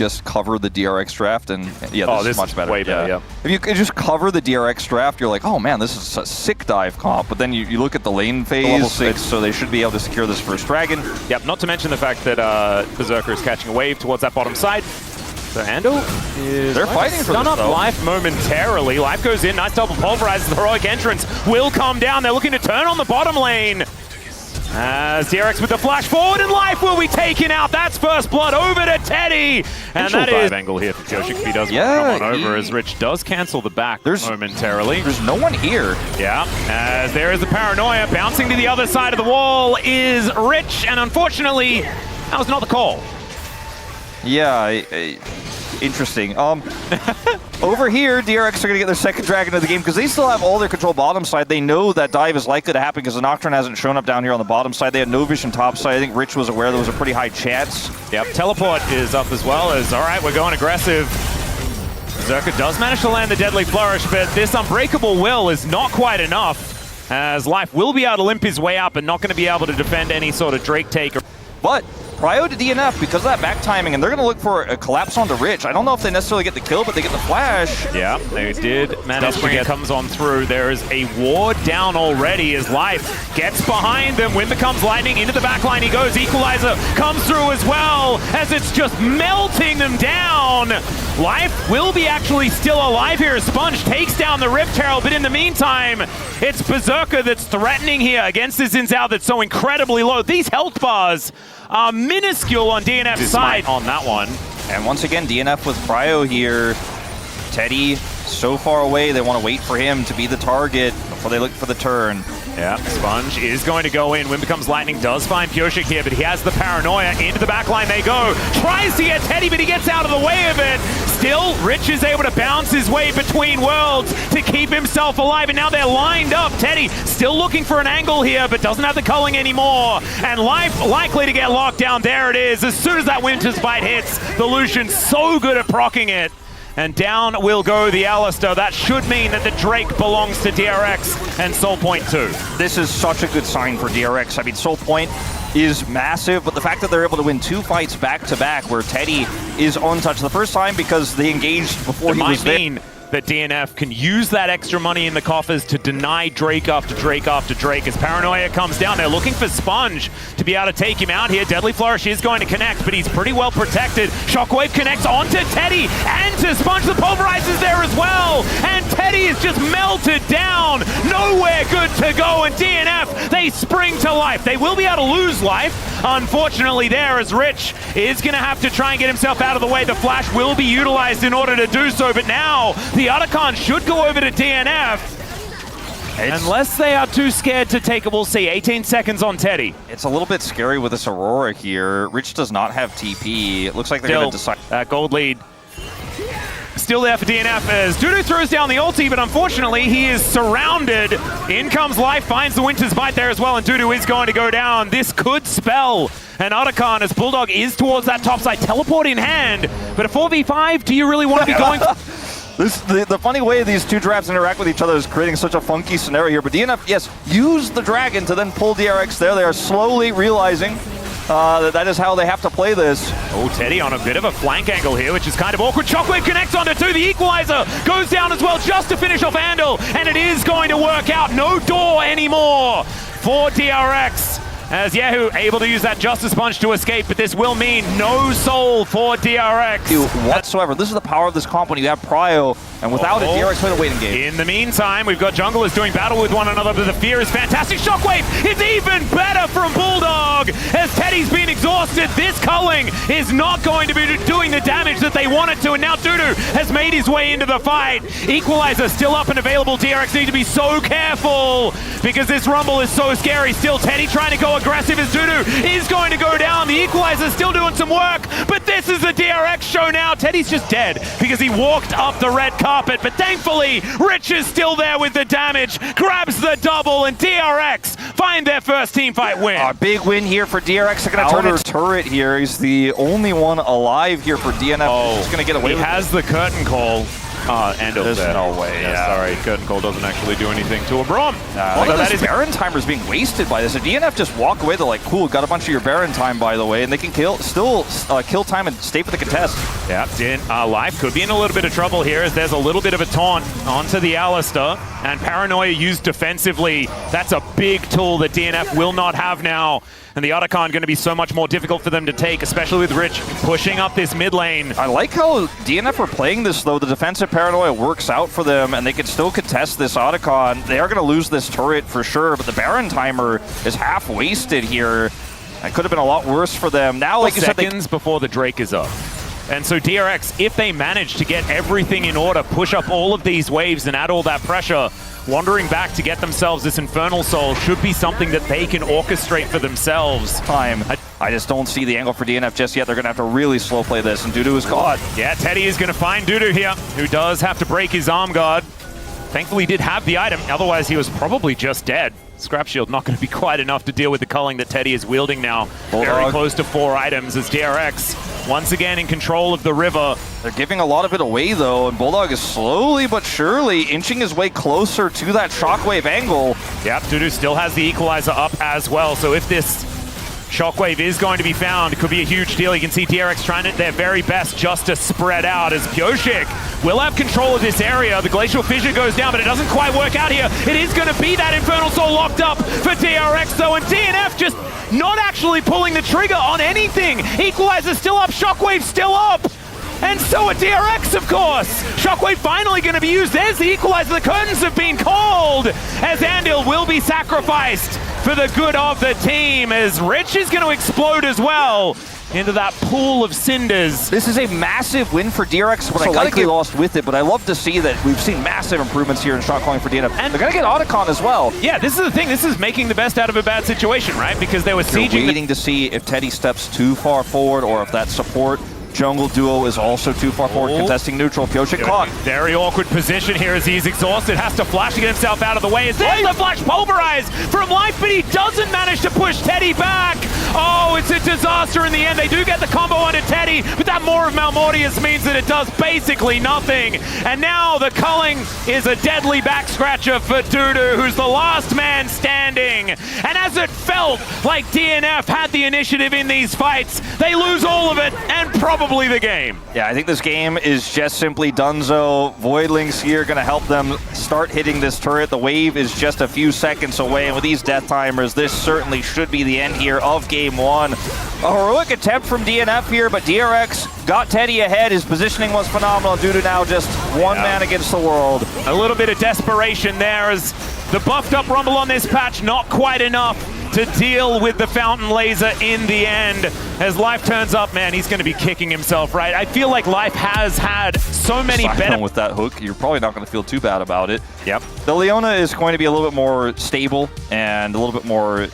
just cover the DRX draft, and yeah, this is much better. Way better, yeah. If you could just cover the DRX draft, you're like, oh man, this is a sick dive comp. But then you look at the lane phase, so they should be able to secure this first dragon. Yep, not to mention the fact that Berserker is catching a wave towards that bottom side. So Handle is They're fighting for this, up though. Life momentarily. Life goes in, nice double pulverizes. The heroic entrance will come down. They're looking to turn on the bottom lane. As DRX with the flash forward, and Life will be taken out. That's first blood over to Teddy. And that is angle here for Chovy if he doesn't come on over, as Rich does cancel the back momentarily. There's no one here. Yeah, as there is the paranoia. Bouncing to the other side of the wall is Rich, and unfortunately, that was not the call. Yeah, interesting. Over here, DRX are going to get their second dragon of the game because they still have all their control bottom side. They know that dive is likely to happen because the Nocturne hasn't shown up down here on the bottom side. They had no vision top side. I think Rich was aware there was a pretty high chance. Yep, teleport is up as well as, all right, we're going aggressive. Berserker does manage to land the Deadly Flourish, but this Unbreakable Will is not quite enough, as Life will be able to limp his way up and not going to be able to defend any sort of Drake take. But Prio to DNF because of that back timing, and they're going to look for a collapse onto Rich. I don't know if they necessarily get the kill, but they get the flash. Yeah, they did manage to get comes on through. There is a ward down already as Life gets behind them. Wind becomes lightning. Into the back line he goes. Equalizer comes through as well as it's just melting them down. Life will be actually still alive here. Sponge takes down the Rift Herald, but in the meantime, it's Berserker that's threatening here against this Xin Zhao that's so incredibly low. These health bars are minuscule on DNF's side on that one. And once again, DNF with Prio here. Teddy so far away, they want to wait for him to be the target before they look for the turn. Yeah, Sponge is going to go in. Wind becomes lightning, does find Pioshik here, but he has the paranoia. Into the back line they go. Tries to get Teddy, but he gets out of the way of it. Still, Rich is able to bounce his way between worlds to keep himself alive, and now they're lined up. Teddy still looking for an angle here, but doesn't have the culling anymore. And Life likely to get locked down. There it is. As soon as that Winter's Bite hits, the Lucian's so good at proccing it. And down will go the Alistair. That should mean that the Drake belongs to DRX and Soul Point too. This is such a good sign for DRX. I mean, Soul Point is massive, but the fact that they're able to win 2 fights back-to-back where Teddy is untouched the first time because they engaged before he was there. That DNF can use that extra money in the coffers to deny Drake after Drake after Drake. As Paranoia comes down, they're looking for Sponge to be able to take him out here. Deadly Flourish is going to connect, but he's pretty well protected. Shockwave connects onto Teddy and to Sponge. The pulverizes there as well, and Teddy is just melted down. Nowhere good to go, and DNF, they spring to life. They will be able to lose life, unfortunately, there, as Rich is going to have to try and get himself out of the way. The flash will be utilized in order to do so, but now the Otacon should go over to DNF. Unless they are too scared to take it, we'll see. 18 seconds on Teddy. It's a little bit scary with this Aurora here. Rich does not have TP. It looks like they're going to decide. That gold lead still there for DNF as Dudu throws down the ulti, but unfortunately he is surrounded. In comes Life, finds the Winter's Bite there as well, and Dudu is going to go down. This could spell an Otacon as Bulldog is towards that top side, teleport in hand, but a 4v5, do you really want to be going? The funny way these two drafts interact with each other is creating such a funky scenario here, but DNF, yes, use the dragon to then pull DRX there. They are slowly realizing that is how they have to play this. Oh, Teddy on a bit of a flank angle here, which is kind of awkward. Shockwave connects onto 2. The Equalizer goes down as well just to finish off Andal, and it is going to work out. No door anymore for DRX. As Yahoo able to use that Justice Punch to escape, but this will mean no soul for DRX. Whatsoever. This is the power of this comp when you have Prio, and without it, DRX played a waiting game. In the meantime, we've got junglers doing battle with one another, but the fear is fantastic. Shockwave is even better from Bulldog. As Teddy's been exhausted, this culling is not going to be doing the damage that they wanted to, and now Dudu has made his way into the fight. Equalizer still up and available. DRX need to be so careful because this Rumble is so scary. Still Teddy trying to go aggressive as Dudu is going to go down. The Equalizer's still doing some work, but this is the DRX show now. Teddy's just dead because he walked up the red carpet, but thankfully, Rich is still there with the damage, grabs the double, and DRX find their first team fight win. A big win here for DRX. They're going to turn his turret here. He's the only one alive here for DNF. Oh, he's going to get away with it. He has the curtain call. Andal's There's there. no way, yeah. Sorry, Curtain Call doesn't actually do anything to a Braum. Although that is Baron timer's being wasted by this. If DNF just walk away, they're like, cool, got a bunch of your Baron time, by the way, and they can still kill time and stay for the contest. Yeah, Life could be in a little bit of trouble here as there's a little bit of a taunt onto the Alistair, and Paranoia used defensively. That's a big tool that DNF will not have now, and the Otacon going to be so much more difficult for them to take, especially with Rich pushing up this mid lane. I like how DNF are playing this, though. The defensive Paranoia works out for them, and they can still contest this Otacon. They are going to lose this turret for sure, but the Baron timer is half wasted here. It could have been a lot worse for them. Now, like you said, seconds before the Drake is up. And so DRX, if they manage to get everything in order, push up all of these waves and add all that pressure, wandering back to get themselves this Infernal Soul should be something that they can orchestrate for themselves. I just don't see the angle for DNF just yet. They're going to have to really slow play this, and Dudu is caught. Yeah, Teddy is going to find Dudu here, who does have to break his arm guard. Thankfully, he did have the item, otherwise he was probably just dead. Scrap Shield not going to be quite enough to deal with the culling that Teddy is wielding now. Very close to 4 items as DRX once again in control of the river. They're giving a lot of it away, though, and Bulldog is slowly but surely inching his way closer to that Shockwave angle. Yep, Dudu still has the Equalizer up as well, so if this Shockwave is going to be found, it could be a huge deal. You can see DRX trying it their very best just to spread out as Pioshik will have control of this area. The Glacial Fissure goes down, but it doesn't quite work out here. It is going to be that Infernal Soul locked up for DRX, though, and DNF just not actually pulling the trigger on anything. Equalizer still up, Shockwave still up. And so a DRX, of course. Shockwave finally going to be used. There's the Equalizer. The curtains have been called as Andil will be sacrificed for the good of the team as Rich is going to explode as well into that pool of cinders. This is a massive win for DRX, but I likely lost with it, but I love to see that we've seen massive improvements here in shot calling for DNF. And they're going to get Otacon as well. Yeah, this is the thing. This is making the best out of a bad situation, right? Because they were sieging. Waiting to see if Teddy steps too far forward or if that support jungle duo is also too far forward, contesting neutral. Pioshik caught. Very awkward position here as he's exhausted. Has to flash to get himself out of the way. Is there the flash pulverized from Life, but he doesn't manage to push Teddy back. Oh, it's a disaster in the end. They do get the combo onto Teddy, but that Maw of Malmortius means that it does basically nothing. And now the culling is a deadly back scratcher for Dudu, who's the last man standing. And as it felt like DNF had the initiative in these fights, they lose all of it and probably the game. Yeah, I think this game is just simply donezo. Voidlings here going to help them start hitting this turret. The wave is just a few seconds away, and with these death timers, this certainly should be the end here of Game 1. A heroic attempt from DNF here, but DRX got Teddy ahead. His positioning was phenomenal. Dudu now just one man against the world. A little bit of desperation there as the buffed up Rumble on this patch, not quite enough to deal with the Fountain Laser in the end. As Life turns up, man, he's going to be kicking himself, right? I feel like Life has had so many better... with that hook, you're probably not going to feel too bad about it. Yep. The Leona is going to be a little bit more stable and a little bit more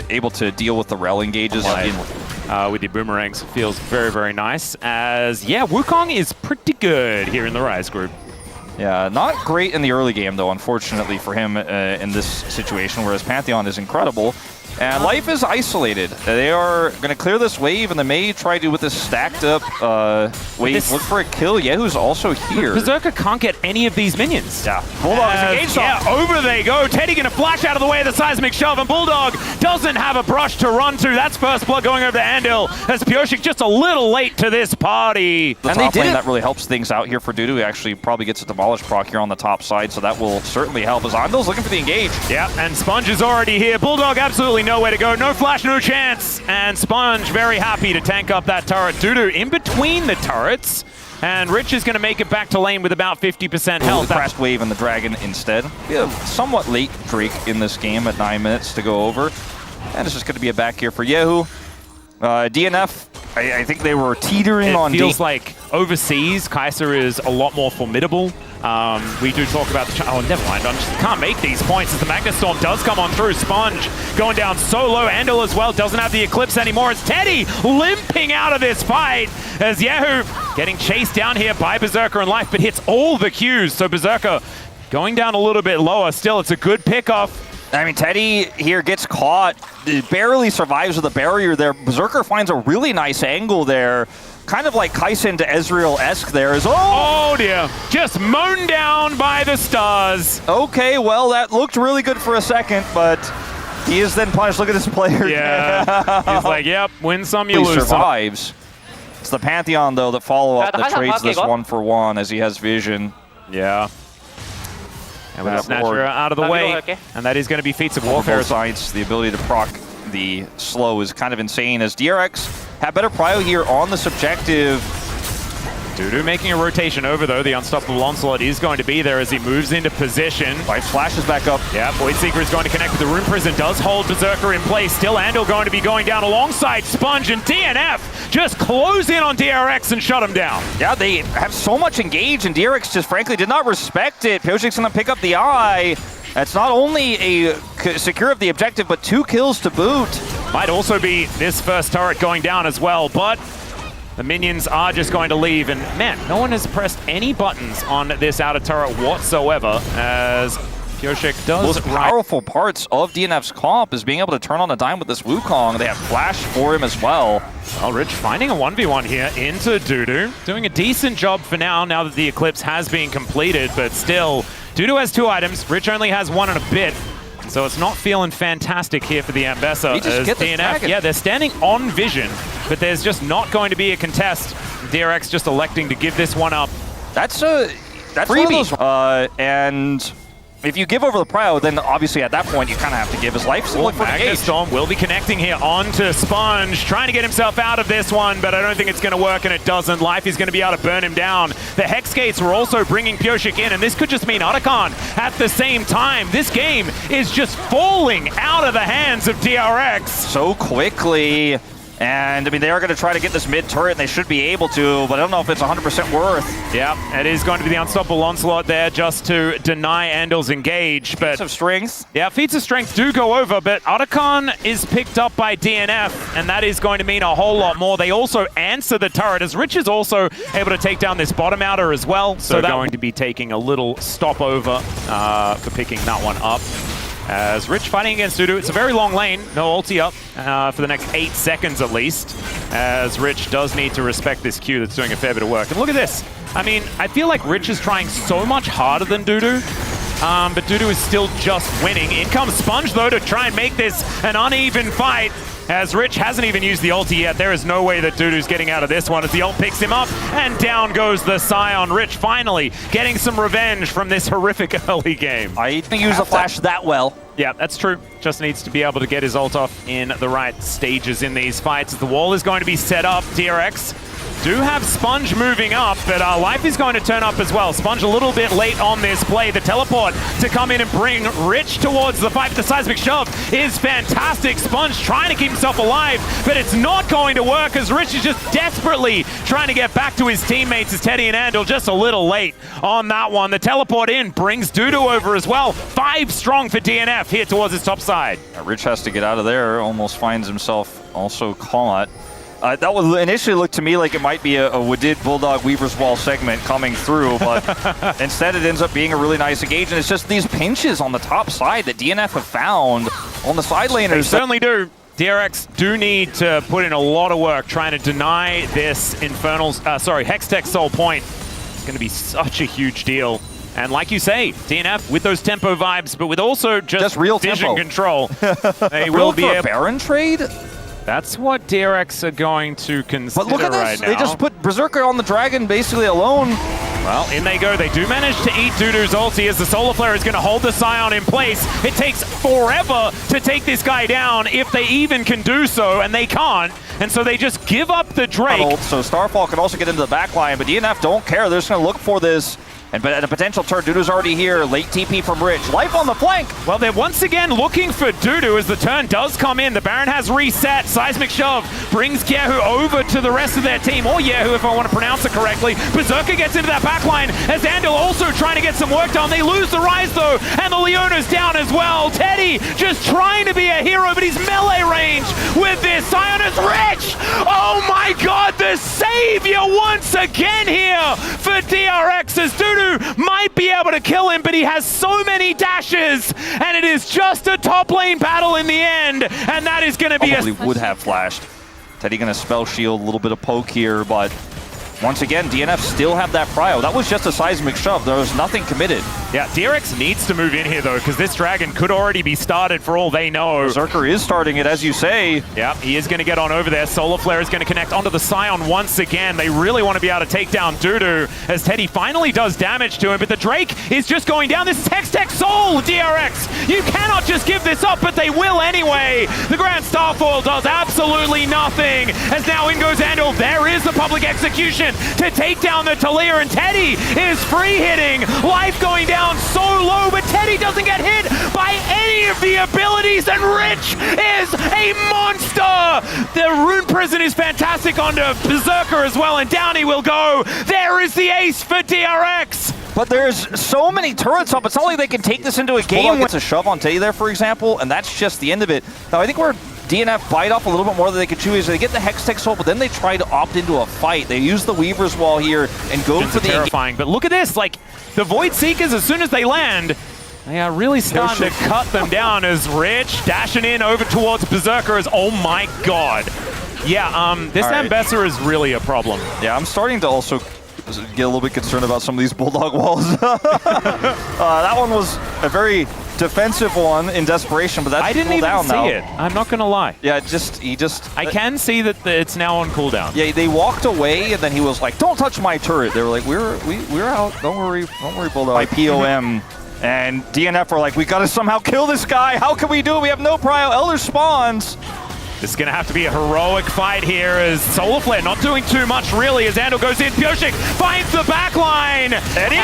able to deal with the rel engages. With the boomerangs, feels very, very nice. As, yeah, Wukong is pretty good here in the Rise group. Yeah, not great in the early game, though, unfortunately for him in this situation, whereas Pantheon is incredible. And Life is isolated. They are going to clear this wave, and they may try to, with this stacked up wave, look for a kill. Yehu's also here. Berserker can't get any of these minions. Yeah, Bulldog is engaged. Yeah, over they go. Teddy going to flash out of the way of the seismic shove, and Bulldog doesn't have a brush to run to. That's first blood going over to Andil, as Pioshik just a little late to this party. The top lane, that really helps things out here for Dudu. He actually probably gets a Demolish proc here on the top side, so that will certainly help, as Andil's looking for the engage. Yeah, and Sponge is already here. Bulldog absolutely nowhere to go. No flash, no chance. And Sponge very happy to tank up that turret. Dudu in between the turrets. And Rich is going to make it back to lane with about 50% health. The Crest Wave and the Dragon instead. We have somewhat late Drake in this game at 9 minutes to go over. And it's just going to be a back here for Yehu. DNF, I think they were teetering on... It feels like overseas, Kai'Sa is a lot more formidable. We do talk about the... Oh, never mind. I just can't make these points as the Magnet Storm does come on through. Sponge going down so low. Andil as well doesn't have the Eclipse anymore. It's Teddy limping out of this fight as Yehu getting chased down here by Berserker and Life, but hits all the Qs. So Berserker going down a little bit lower. Still, it's a good pickoff. I mean, Teddy here gets caught, barely survives with a barrier there. Berserker finds a really nice angle there, kind of like Kaisen to Ezreal-esque there is, oh dear, just mown down by the stars. Okay, well, that looked really good for a second, but he is then punished. Look at this player. Yeah, he's like, yep, win some, you He lose survives. some. It's the Pantheon, though, that follow up that trades this 1-for-1 as he has vision. Yeah. And with the Snatcher out of the way, and that is going to be feats of warfare. Both sides, the ability to proc the slow is kind of insane, as DRX have better prio here on the subjective. Dudu making a rotation over, though. The unstoppable onslaught is going to be there as he moves into position. Life flashes back up. Yeah, Voidseeker is going to connect with the Rune Prison, does hold Berserker in place. Still Andal going to be going down alongside Sponge, and DNF just close in on DRX and shut him down. Yeah, they have so much engaged, and DRX just frankly did not respect it. Pioshik's going to pick up the eye. That's not only a secure of the objective, but 2 kills to boot. Might also be this first turret going down as well, but the minions are just going to leave, and man, no one has pressed any buttons on this outer turret whatsoever, as Pioshik does. Most powerful parts of DNF's comp is being able to turn on a dime with this Wukong. They have flash for him as well. Well, Rich finding a 1v1 here into Dudu. Doing a decent job for now that the Eclipse has been completed, but still, Dudu has 2 items. Rich only has 1 and a bit. So it's not feeling fantastic here for the Ambessa. As DNF, yeah, they're standing on vision, but there's just not going to be a contest. DRX just electing to give this one up. That's freebie. And if you give over the prio, then obviously at that point you kind of have to give his life. So look for the Storm will be connecting here onto Sponge, trying to get himself out of this one, but I don't think it's going to work, and it doesn't. Life is going to be able to burn him down. The Hex Gates were also bringing Pioshik in, and this could just mean Otacon at the same time. This game is just falling out of the hands of DRX. So quickly. And, I mean, they are going to try to get this mid-turret, and they should be able to, but I don't know if it's 100% worth. Yeah, it is going to be the unstoppable onslaught there just to deny Andal's engage. But feats of strength. Yeah, feats of strength do go over, but Otacon is picked up by DNF, and that is going to mean a whole lot more. They also answer the turret, as Rich is also able to take down this bottom outer as well. So that's going to be taking a little stopover for picking that one up. As Rich fighting against Dudu, it's a very long lane, no ulti up for the next 8 seconds at least, as Rich does need to respect this Q that's doing a fair bit of work. And look at this. I mean, I feel like Rich is trying so much harder than Dudu, but Dudu is still just winning. In comes Sponge, though, to try and make this an uneven fight, as Rich hasn't even used the ulti yet. There is no way that Dudu's getting out of this one, as the ult picks him up, and down goes the Scion. Rich finally getting some revenge from this horrific early game. I didn't use the flash that well. Yeah, that's true. Just needs to be able to get his ult off in the right stages in these fights. The wall is going to be set up. DRX do have Sponge moving up, but Life is going to turn up as well. Sponge a little bit late on this play. The teleport to come in and bring Rich towards the fight. The seismic shove is fantastic. Sponge trying to keep himself alive, but it's not going to work, as Rich is just desperately trying to get back to his teammates, as Teddy and Andal just a little late on that one. The teleport in brings Dudu over as well. 5 strong for DNF here towards his top side. Rich has to get out of there, almost finds himself also caught. That was initially looked to me like it might be a Wadid Bulldog Weaver's Wall segment coming through, but instead it ends up being a really nice engage, and it's just these pinches on the top side that DNF have found on the side laners. They certainly do. DRX do need to put in a lot of work trying to deny this Hextech Soul Point. It's going to be such a huge deal. And like you say, DNF with those tempo vibes, but with also just real vision control, they will be a Baron trade. That's what DRX are going to consider. But look at this, right now. They just put Berserker on the Dragon basically alone. Well, in they go. They do manage to eat Dudu's ulti, as the Solar Flare is going to hold the Scion in place. It takes forever to take this guy down, if they even can do so, and they can't. And so they just give up the Drake. So Starfall can also get into the back line, but DNF don't care. They're just going to look for this. And a potential turn. Dudu's already here. Late TP from Rich. Life on the flank. Well, they're once again looking for Dudu as the turn does come in. The Baron has reset. Seismic Shove brings Yehu over to the rest of their team. Or Yehu, if I want to pronounce it correctly. Berserker gets into that backline as Andal also trying to get some work done. They lose the Rise, though, and the Leona's down as well. Teddy just trying to be a hero, but he's melee range with this. Scion is Rich! Oh my god, the savior once again here for DRX, as Dudu might be able to kill him, but he has so many dashes, and it is just a top lane battle in the end, and that is going to be would have flashed. Teddy gonna spell shield, a little bit of poke here, but once again, DNF still have that prio. That was just a seismic shove. There was nothing committed. Yeah, DRX needs to move in here, though, because this Dragon could already be started for all they know. Berserker is starting it, as you say. Yeah, he is going to get on over there. Solar Flare is going to connect onto the Scion once again. They really want to be able to take down Dudu as Teddy finally does damage to him, but the Drake is just going down. This is Hextech Soul, DRX. You cannot just give this up, but they will anyway. The Grand Starfall does absolutely nothing, as now in goes Andal. There is the public execution to take down the Talir, and Teddy is free hitting. Life going down so low, but Teddy doesn't get hit by any of the abilities, and Rich is a monster. The Rune Prison is fantastic onto Berserker as well, and down he will go. There is the ace for DRX. But there's so many turrets up, it's not like they can take this into a game. It's a shove on Teddy there, for example, and that's just the end of it. Now, I think we're DNF bite off a little bit more than they could chew. They get the Hextech Soul, but then they try to opt into a fight. They use the Weaver's Wall here and go for the... terrifying, but look at this. Like, the Void Seekers, as soon as they land, they are really starting to cut them down as Rich dashing in over towards Berserker as, oh my god. Yeah, this Ambessa is really a problem. Yeah, I'm starting to also get a little bit concerned about some of these Bulldog walls. That one was a very defensive one in desperation, but that's I didn't even see it. I'm not gonna lie. Yeah, I can see that it's now on cooldown. Yeah, they walked away, and then he was like, "Don't touch my turret." They were like, "We're out. Don't worry, Bulldog." My POM. And DNF were like, "We gotta somehow kill this guy. How can we do it? We have no prio. Elder spawns." This is going to have to be a heroic fight here as Solar Flare not doing too much really as Andal goes in. Pyoshik finds the back line. Teddy?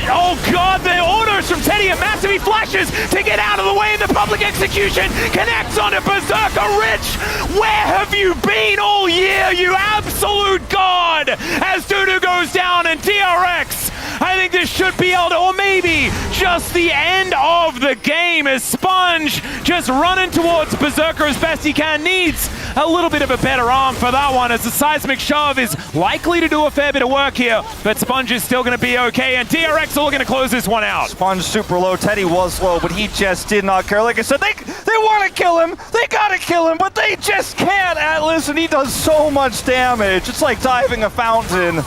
Oh god, the orders from Teddy are massive. He flashes to get out of the way. The public execution connects onto Berserker. Rich, where have you been all year, you absolute god? As Dudu goes down and DRX, I think this should be able to, or maybe just the end of the game as Sponge just running towards Berserker as best he can. Needs a little bit of a better arm for that one as the seismic shove is likely to do a fair bit of work here, but Sponge is still going to be okay, and DRX are looking to close this one out. Sponge super low, Teddy was low, but he just did not care. Like I said, they want to kill him, they gotta kill him, but they just can't, Atlas, and he does so much damage. It's like diving a fountain.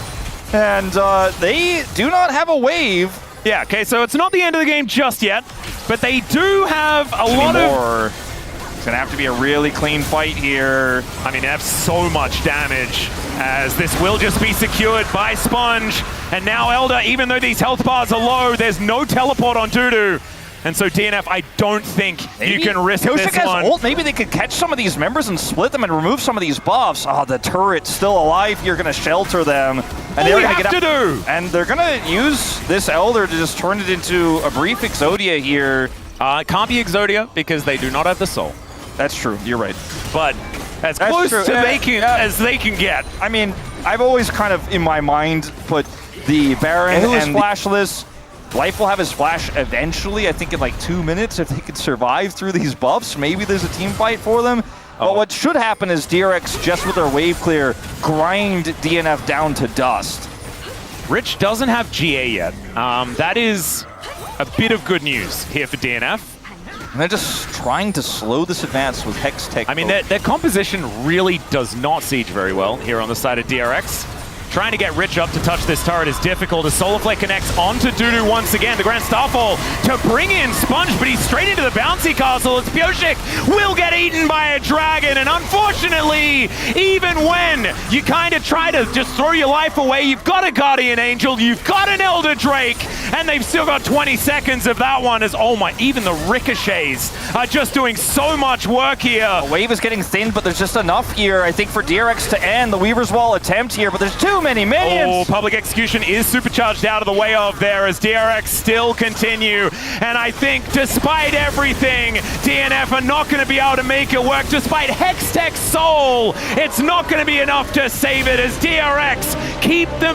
And they do not have a wave. Yeah, okay, so it's not the end of the game just yet, but they do have a lot of... It's going to have to be a really clean fight here. I mean, they have so much damage as this will just be secured by Sponge. And now Elder, even though these health bars are low, there's no teleport on Dudu. And so DNF, I don't think you can risk this one. Ult. Maybe they could catch some of these members and split them and remove some of these buffs. Oh, the turret's still alive. You're going to shelter them. And they're going to get up. And they're going to use this Elder to just turn it into a brief Exodia here. It can't be Exodia because they do not have the soul. That's true. You're right. But as close to as they can get. I mean, I've always kind of, in my mind, put the Baron and Flashless. Life will have his flash eventually, I think in like 2 minutes, if they could survive through these buffs. Maybe there's a team fight for them. But what should happen is DRX, just with their wave clear, grind DNF down to dust. Rich doesn't have GA yet. That is a bit of good news here for DNF. And they're just trying to slow this advance with Hextech. I mean, their composition really does not siege very well here on the side of DRX. Trying to get Rich up to touch this turret is difficult as Solar Flare connects onto Dudu once again. The Grand Starfall to bring in Sponge, but he's straight into the bouncy castle. It's Pyoshik will get eaten by a dragon, and unfortunately, even when you kind of try to just throw your life away, you've got a Guardian Angel, you've got an Elder Drake, and they've still got 20 seconds of that one as, oh my, even the ricochets are just doing so much work here. The wave is getting thin, but there's just enough here, I think, for DRX to end the Weaver's Wall attempt here, but there's too many minions. Oh, public execution is supercharged out of the way of there as DRX still continue. And I think despite everything, DNF are not going to be able to make it work. Despite Hextech Soul, it's not going to be enough to save it as DRX keep them